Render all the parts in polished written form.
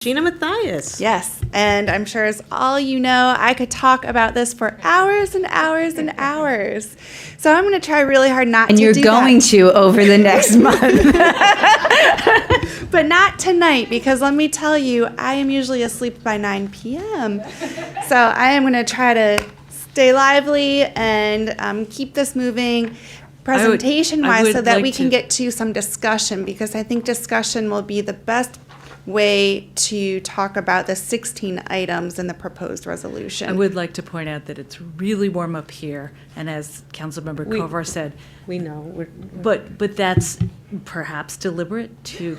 Gina Mathias. Yes, and I'm sure as all you know, I could talk about this for hours and hours and hours. So I'm going to try really hard not to do that. And you're going to over the next month. But not tonight, because let me tell you, I am usually asleep by 9 p.m. So I am going to try to stay lively and keep this moving presentation-wise so that we can get to some discussion, because I think discussion will be the best way to talk about the 16 items in the proposed resolution. I would like to point out that it's really warm up here, and as Councilmember Kovar said, We know. but that's perhaps deliberate to,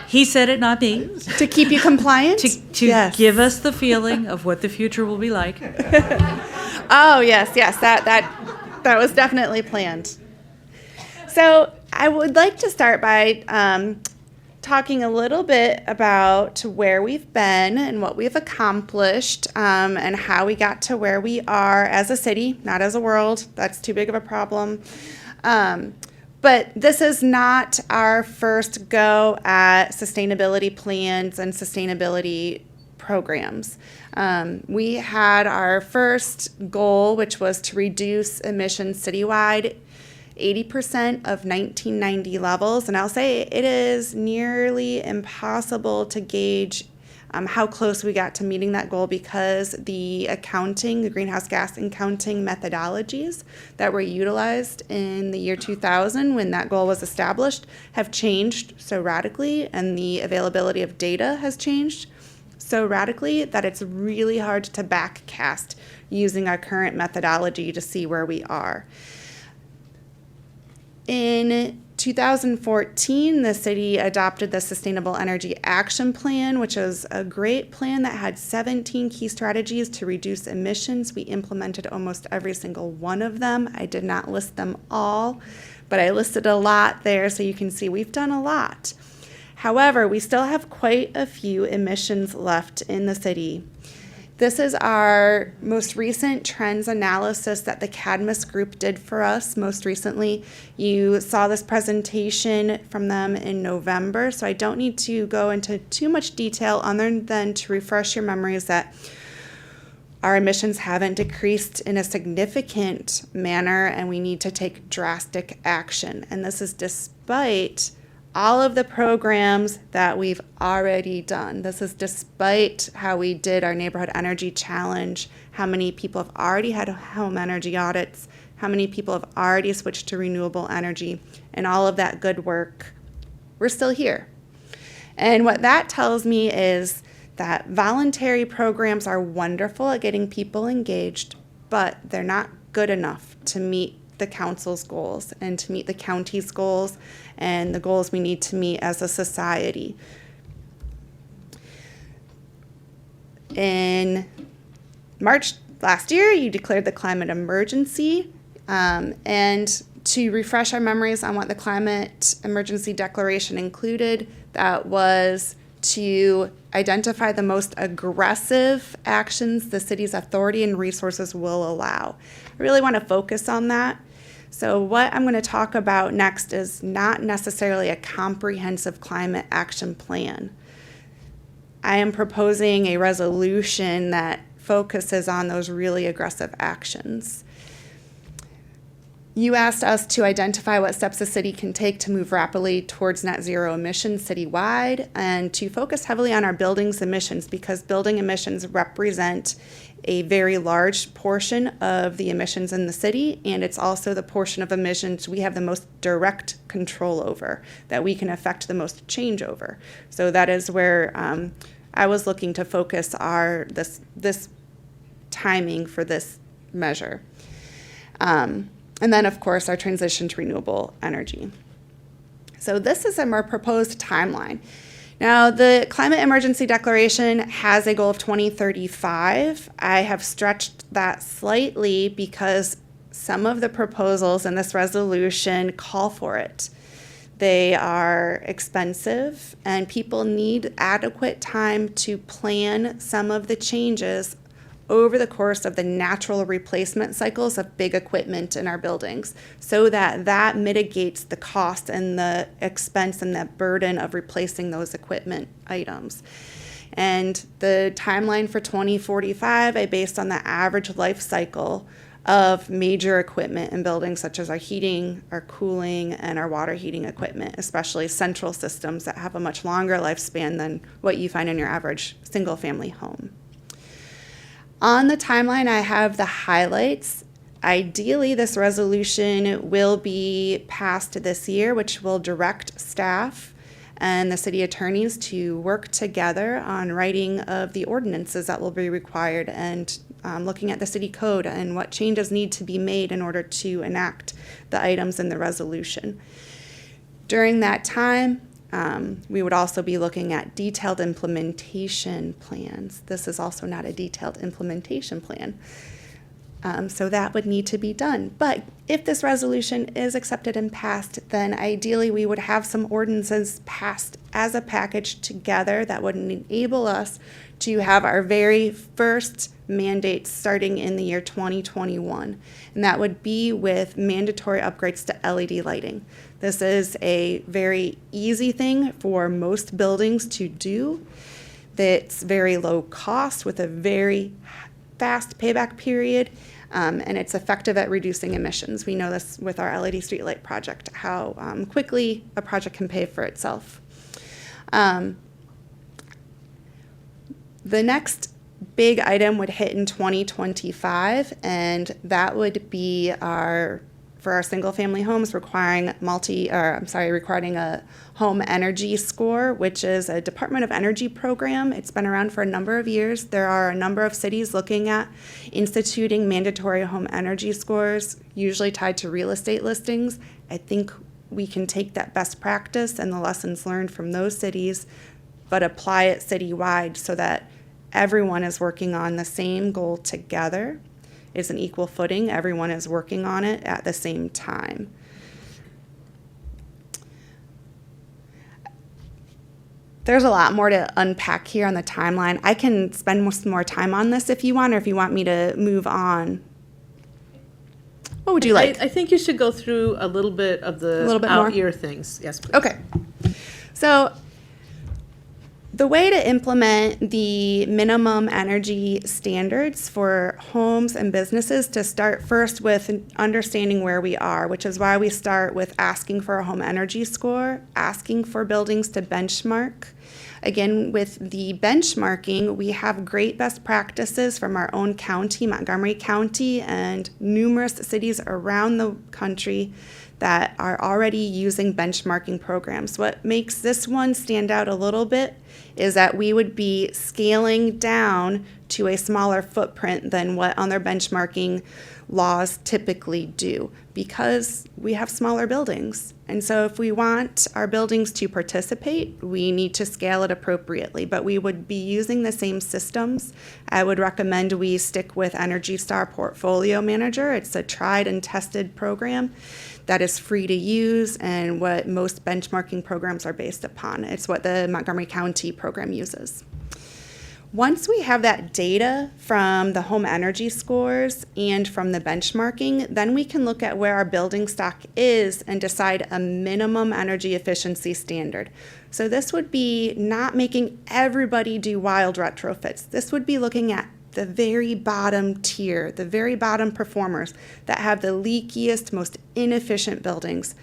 he said it, not me, To keep you compliant? to Yes. give us the feeling of what the future will be like. Oh, yes, that was definitely planned. So I would like to start by talking a little bit about where we've been and what we've accomplished and how we got to where we are as a city, not as a world. That's too big of a problem. But this is not our first go at sustainability plans and sustainability programs. We had our first goal, which was to reduce emissions citywide 80% of 1990 levels, and I'll say it is nearly impossible to gauge how close we got to meeting that goal, because the greenhouse gas accounting methodologies that were utilized in the year 2000 when that goal was established have changed so radically, and the availability of data has changed so radically that it's really hard to backcast using our current methodology to see where we are. In 2014, the city adopted the Sustainable Energy Action Plan, which is a great plan that had 17 key strategies to reduce emissions. We implemented almost every single one of them. I did not list them all, but I listed a lot there, so you can see we've done a lot. However, we still have quite a few emissions left in the city. This is our most recent trends analysis that the Cadmus group did for us most recently. You saw this presentation from them in November, so I don't need to go into too much detail other than to refresh your memories that our emissions haven't decreased in a significant manner, and we need to take drastic action. And this is despite all of the programs that we've already done. This is despite how we did our neighborhood energy challenge, how many people have already had home energy audits, how many people have already switched to renewable energy, and all of that good work. We're still here. And what that tells me is that voluntary programs are wonderful at getting people engaged, but they're not good enough to meet the council's goals and to meet the county's goals and the goals we need to meet as a society. In March last year, you declared the climate emergency, and to refresh our memories on what the climate emergency declaration included, that was to identify the most aggressive actions the city's authority and resources will allow. I really want to focus on that. So what I'm going to talk about next is not necessarily a comprehensive climate action plan. I am proposing a resolution that focuses on those really aggressive actions. You asked us to identify what steps the city can take to move rapidly towards net zero emissions citywide, and to focus heavily on our buildings emissions, because building emissions represent a very large portion of the emissions in the city, and it's also the portion of emissions we have the most direct control over, that we can affect the most change over. So that is where I was looking to focus this timing for this measure. And then, of course, our transition to renewable energy. So this is our proposed timeline. Now, the Climate Emergency Declaration has a goal of 2035. I have stretched that slightly because some of the proposals in this resolution call for it. They are expensive, and people need adequate time to plan some of the changes over the course of the natural replacement cycles of big equipment in our buildings, so that mitigates the cost and the expense and that burden of replacing those equipment items. And the timeline for 2045, I based on the average life cycle of major equipment in buildings such as our heating, our cooling, and our water heating equipment, especially central systems that have a much longer lifespan than what you find in your average single-family home. On the timeline, I have the highlights. Ideally, this resolution will be passed this year, which will direct staff and the city attorneys to work together on writing of the ordinances that will be required and looking at the city code and what changes need to be made in order to enact the items in the resolution. During that time, we would also be looking at detailed implementation plans. This is also not a detailed implementation plan. So that would need to be done. But if this resolution is accepted and passed, then ideally we would have some ordinances passed as a package together that would enable us to have our very first mandate starting in the year 2021. And that would be with mandatory upgrades to LED lighting. This is a very easy thing for most buildings to do. That's very low cost with a very fast payback period. And it's effective at reducing emissions. We know this with our LED streetlight project, how quickly a project can pay for itself. The next big item would hit in 2025, and that would be for our single-family homes requiring requiring a home energy score, which is a Department of Energy program. It's been around for a number of years. There are a number of cities looking at instituting mandatory home energy scores, usually tied to real estate listings. I think we can take that best practice and the lessons learned from those cities, but apply it citywide so that everyone is working on the same goal together. It's an equal footing. Everyone is working on it at the same time. There's a lot more to unpack here on the timeline. I can spend some more time on this if you want, or if you want me to move on. What would you like? I think you should go through a little bit of the more? out-year things. Yes, please. Okay. So the way to implement the minimum energy standards for homes and businesses to start first with understanding where we are, which is why we start with asking for a home energy score, asking for buildings to benchmark. Again, with the benchmarking, we have great best practices from our own county, Montgomery County, and numerous cities around the country that are already using benchmarking programs. What makes this one stand out a little bit is that we would be scaling down to a smaller footprint than what other benchmarking laws typically do, because we have smaller buildings. And so if we want our buildings to participate, we need to scale it appropriately, but we would be using the same systems. I would recommend we stick with Energy Star Portfolio Manager. It's a tried and tested program that is free to use and what most benchmarking programs are based upon. It's what the Montgomery County program uses. Once we have that data from the home energy scores and from the benchmarking, then we can look at where our building stock is and decide a minimum energy efficiency standard. So this would be not making everybody do wild retrofits. This would be looking at the very bottom tier, the very bottom performers that have the leakiest, most inefficient buildings,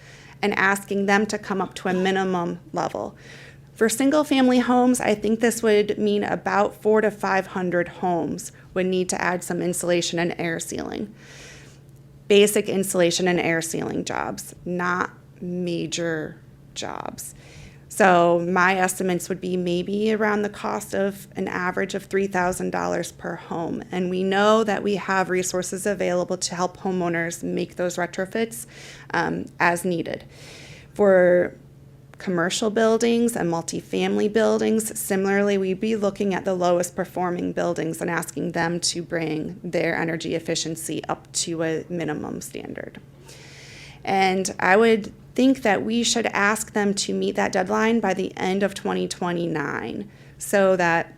and asking them to come up to a minimum level. For single-family homes, I think this would mean about 400 to 500 homes would need to add some insulation and air sealing. Basic insulation and air sealing jobs, not major jobs. So my estimates would be maybe around the cost of an average of $3,000 per home. And we know that we have resources available to help homeowners make those retrofits as needed. For commercial buildings and multifamily buildings, similarly, we'd be looking at the lowest performing buildings and asking them to bring their energy efficiency up to a minimum standard. And I would think that we should ask them to meet that deadline by the end of 2029 so that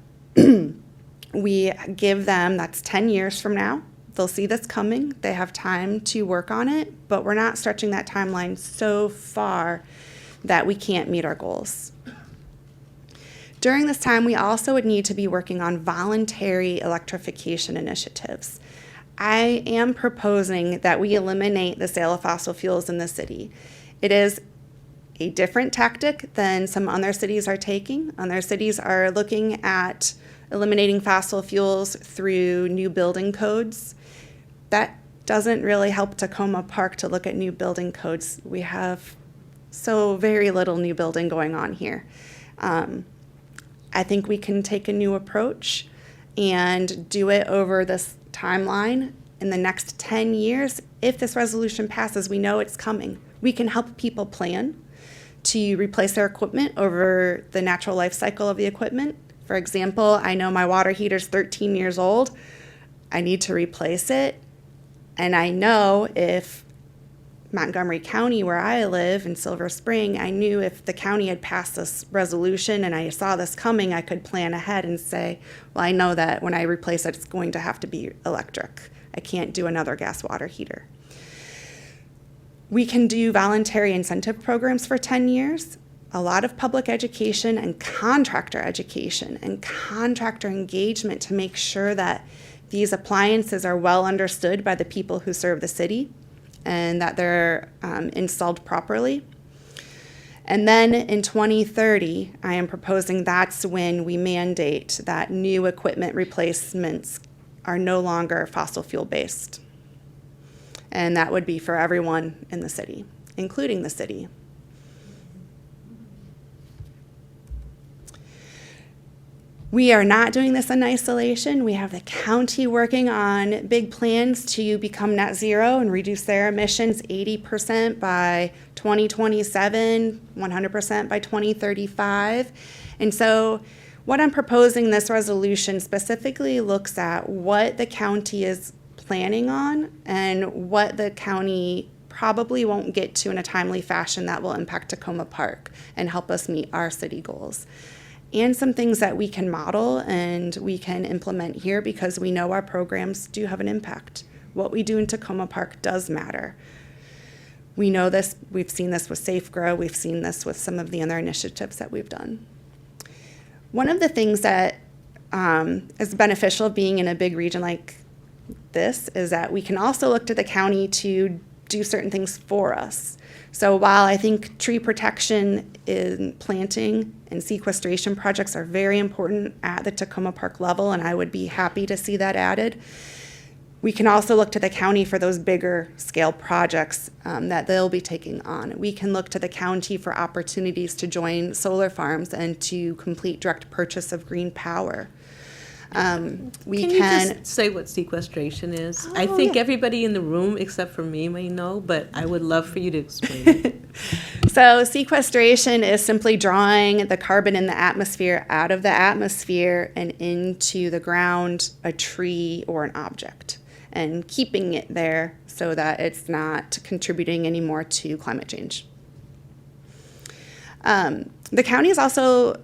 We give them, that's 10 years from now. They'll see this coming. They have time to work on it, but we're not stretching that timeline so far that we can't meet our goals. During this time, we also would need to be working on voluntary electrification initiatives. I am proposing that we eliminate the sale of fossil fuels in the city. It is a different tactic than some other cities are taking. Other cities are looking at eliminating fossil fuels through new building codes. That doesn't really help Takoma Park to look at new building codes. We have so very little new building going on here. I think we can take a new approach and do it over this timeline. In the next 10 years, if this resolution passes, we know it's coming. We can help people plan to replace their equipment over the natural life cycle of the equipment. For example, I know my water heater's 13 years old. I need to replace it. And I know if Montgomery County, where I live in Silver Spring, I knew if the county had passed this resolution and I saw this coming, I could plan ahead and say, well, I know that when I replace it, it's going to have to be electric. I can't do another gas water heater. We can do voluntary incentive programs for 10 years. A lot of public education and contractor education and contractor engagement to make sure that these appliances are well understood by the people who serve the city and that they're installed properly. And then in 2030, I am proposing that's when we mandate that new equipment replacements are no longer fossil fuel based. And that would be for everyone in the city, including the city. We are not doing this in isolation. We have the county working on big plans to become net zero and reduce their emissions 80% by 2027, 100% by 2035. And so what I'm proposing, this resolution specifically looks at what the county is planning on and what the county probably won't get to in a timely fashion that will impact Takoma Park and help us meet our city goals. And some things that we can model and we can implement here because we know our programs do have an impact. What we do in Takoma Park does matter. We know this, we've seen this with Safe Grow, we've seen this with some of the other initiatives that we've done. One of the things that is beneficial being in a big region like this is that we can also look to the county to do certain things for us. So while I think tree protection in planting and sequestration projects are very important at the Takoma Park level, and I would be happy to see that added, we can also look to the county for those bigger scale projects that they'll be taking on. We can look to the county for opportunities to join solar farms and to complete direct purchase of green power. We Can you just say what sequestration is? I think everybody in the room except for me may know, but I would love for you to explain it. So sequestration is simply drawing the carbon in the atmosphere out of the atmosphere and into the ground, a tree or an object, and keeping it there so that it's not contributing anymore to climate change. The county is also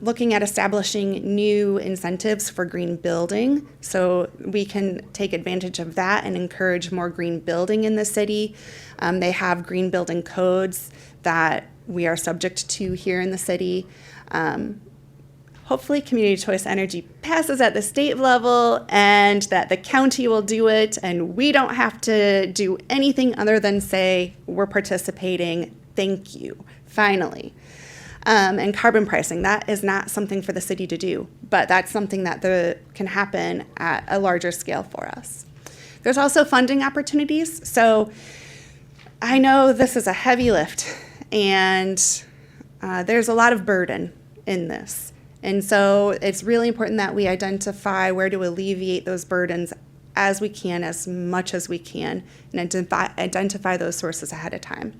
looking at establishing new incentives for green building, so we can take advantage of that and encourage more green building in the city. They have green building codes that we are subject to here in the city. Hopefully community choice energy passes at the state level and that the county will do it and we don't have to do anything other than say we're participating, thank you, finally. And carbon pricing, that is not something for the city to do, but that's something that can happen at a larger scale for us. There's also funding opportunities. So I know this is a heavy lift and there's a lot of burden in this. And so it's really important that we identify where to alleviate those burdens as we can, as much as we can, and identify those sources ahead of time.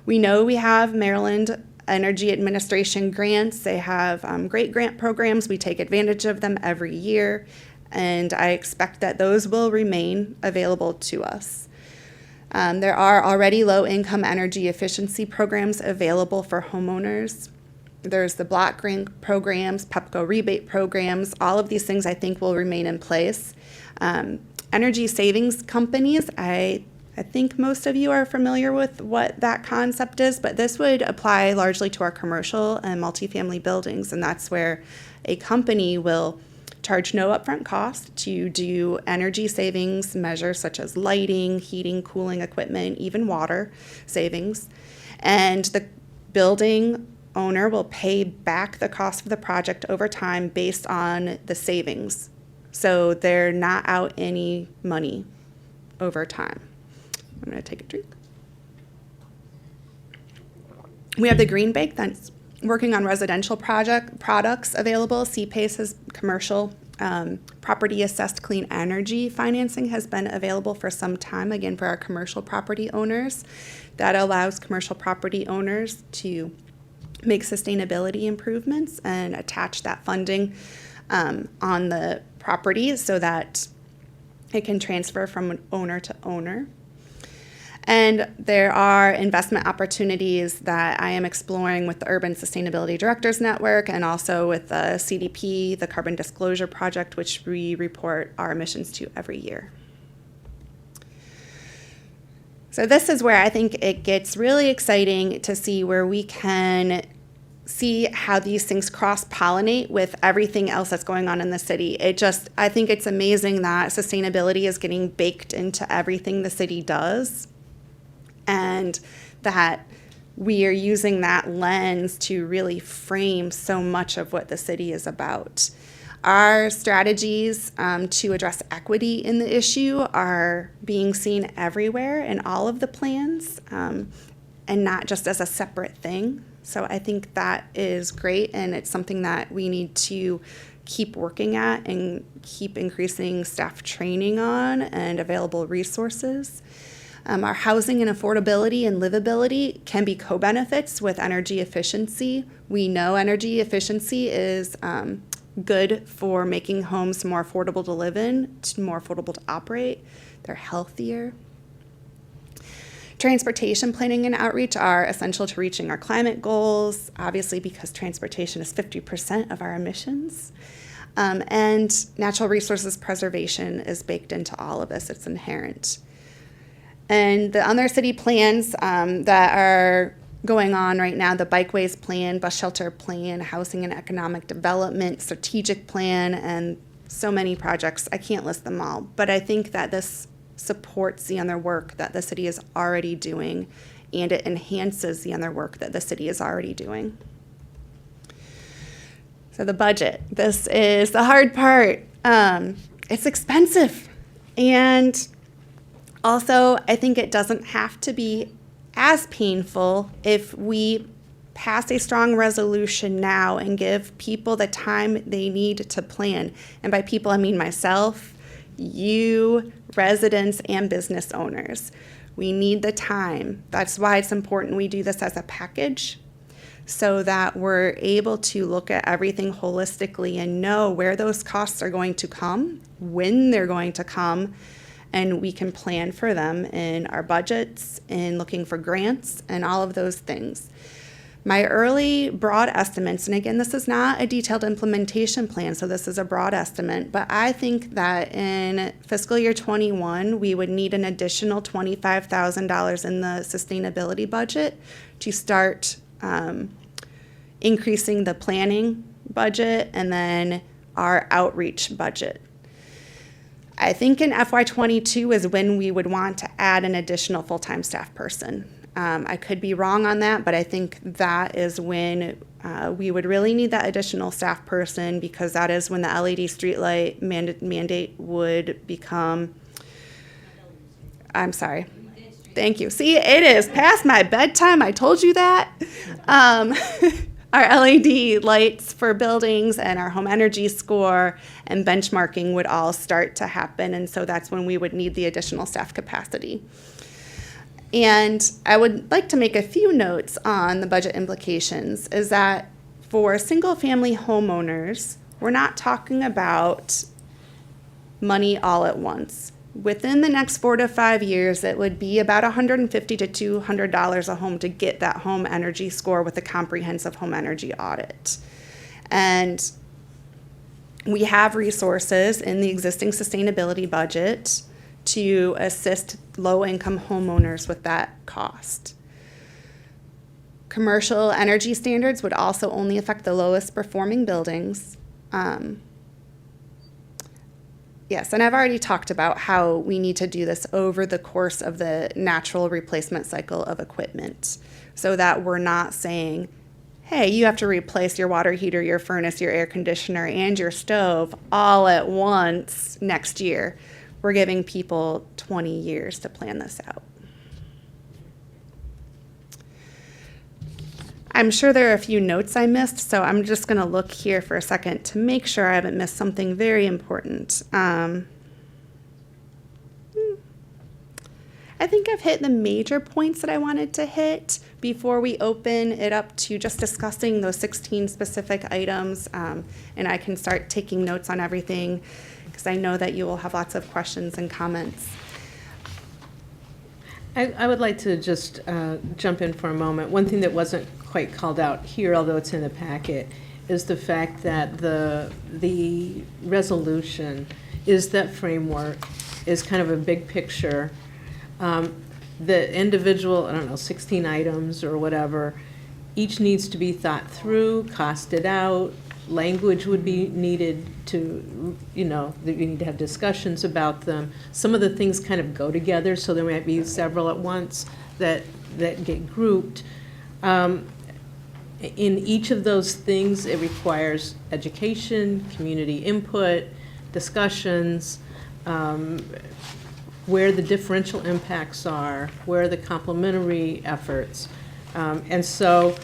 We know we have Maryland Energy Administration grants. They have great grant programs. We take advantage of them every year, and I expect that those will remain available to us. There are already low-income energy efficiency programs available for homeowners. There's the block grant programs, PEPCO rebate programs. All of these things I think will remain in place. Energy savings companies, I think most of you are familiar with what that concept is, but this would apply largely to our commercial and multifamily buildings, and that's where a company will charge no upfront cost to do energy savings measures such as lighting, heating, cooling equipment, even water savings. And the building owner will pay back the cost of the project over time based on the savings. So they're not out any money over time. I'm going to take a drink. We have the Green Bank that's working on residential products available. CPACE has commercial property assessed clean energy financing has been available for some time, again, for our commercial property owners. That allows commercial property owners to make sustainability improvements and attach that funding on the property so that it can transfer from owner to owner. And there are investment opportunities that I am exploring with the Urban Sustainability Directors Network and also with the CDP, the Carbon Disclosure Project, which we report our emissions to every year. So this is where I think it gets really exciting to see where we can see how these things cross-pollinate with everything else that's going on in the city. I think it's amazing that sustainability is getting baked into everything the city does, and that we are using that lens to really frame so much of what the city is about. Our strategies to address equity in the issue are being seen everywhere in all of the plans, and not just as a separate thing. So I think that is great, and it's something that we need to keep working at and keep increasing staff training on and available resources. Our housing and affordability and livability can be co-benefits with energy efficiency. We know energy efficiency is good for making homes more affordable to live in, more affordable to operate. They're healthier. Transportation planning and outreach are essential to reaching our climate goals, obviously because transportation is 50% of our emissions. And natural resources preservation is baked into all of this. It's inherent. And the other city plans that are going on right now, the bikeways plan, bus shelter plan, housing and economic development, strategic plan, and so many projects. I can't list them all, but I think that this supports the other work that the city is already doing, and it enhances the other work that the city is already doing. So the budget, this is the hard part. It's expensive, and also I think it doesn't have to be as painful if we pass a strong resolution now and give people the time they need to plan. And by people, I mean myself, you, residents, and business owners. We need the time. That's why it's important we do this as a package so that we're able to look at everything holistically and know where those costs are going to come, when they're going to come, and we can plan for them in our budgets, in looking for grants, and all of those things. My early broad estimates, and again, this is not a detailed implementation plan, so this is a broad estimate, but I think that in fiscal year 21, we would need an additional $25,000 in the sustainability budget to start increasing the planning budget and then our outreach budget. I think in FY22 is when we would want to add an additional full-time staff person. I could be wrong on that, but I think that is when we would really need that additional staff person, because that is when the LED streetlight mandate would become, I'm sorry. Thank you. See, it is past my bedtime. I told you that. Our LED lights for buildings and our home energy score and benchmarking would all start to happen, and so that's when we would need the additional staff capacity. And I would like to make a few notes on the budget implications, is that for single-family homeowners, we're not talking about money all at once. within the next 4 to 5 years, it would be about $150 to $200 a home to get that home energy score with a comprehensive home energy audit. And we have resources in the existing sustainability budget to assist low-income homeowners with that cost. Commercial energy standards would also only affect the lowest performing buildings. Yes, and I've already talked about how we need to do this over the course of the natural replacement cycle of equipment, so that we're not saying, hey, you have to replace your water heater, your furnace, your air conditioner, and your stove all at once next year. We're giving people 20 years to plan this out. I'm sure there are a few notes I missed, so I'm just going to look here for a second to make sure I haven't missed something very important. I think I've hit the major points that I wanted to hit before we open it up to just discussing those 16 specific items, and I can start taking notes on everything because I know that you will have lots of questions and comments. I would like to just jump in for a moment. One thing that wasn't quite called out here, although it's in the packet, is the fact that the resolution is that framework, is kind of a big picture. The individual, 16 items or whatever, each needs to be thought through, costed out, language would be needed to, you need to have discussions about them. Some of the things kind of go together, so there might be several at once that get grouped. In each of those things, it requires education, community input, discussions, where the differential impacts are, where the complementary efforts. And so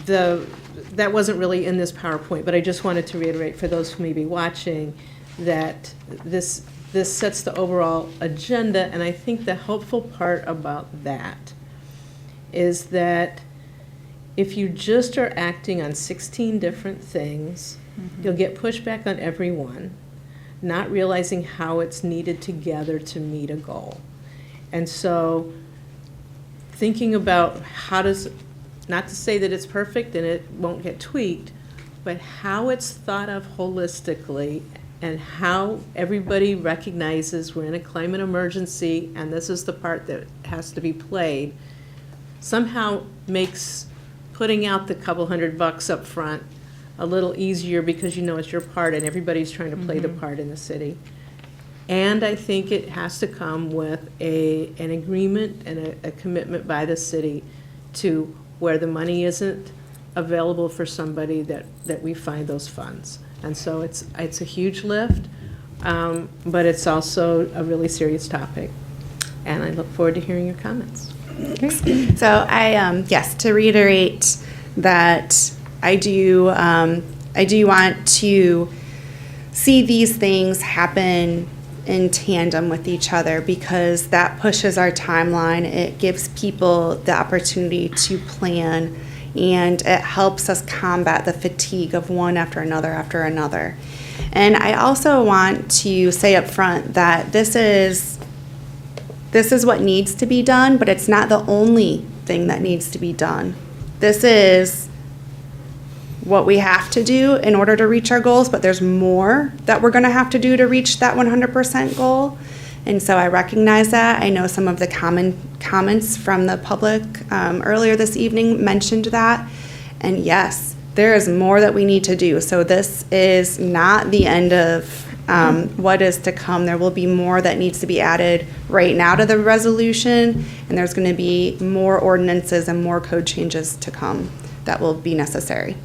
that wasn't really in this PowerPoint, but I just wanted to reiterate for those who may be watching that this sets the overall agenda, and I think the helpful part about that is that if you just are acting on 16 different things, you'll get pushback on every one, not realizing how it's needed together to meet a goal. And so thinking about how does, not to say that it's perfect and it won't get tweaked, but how it's thought of holistically and how everybody recognizes we're in a climate emergency and this is the part that has to be played, somehow makes putting out the couple $100 up front a little easier because you know it's your part and everybody's trying to play the part in the city. And I think it has to come with an agreement and a commitment by the city to where the money isn't available for somebody that we find those funds. And so it's a huge lift, but it's also a really serious topic. And I look forward to hearing your comments. So yes, to reiterate that I do want to see these things happen in tandem with each other because that pushes our timeline. It gives people the opportunity to plan, and it helps us combat the fatigue of one after another after another. And I also want to say up front that this is what needs to be done, but it's not the only thing that needs to be done. This is what we have to do in order to reach our goals, but there's more that we're going to have to do to reach that 100% goal. And so I recognize that. I know some of the comments from the public earlier this evening mentioned that. And yes, there is more that we need to do. So this is not the end of what is to come. There will be more that needs to be added right now to the resolution, and there's going to be more ordinances and more code changes to come that will be necessary.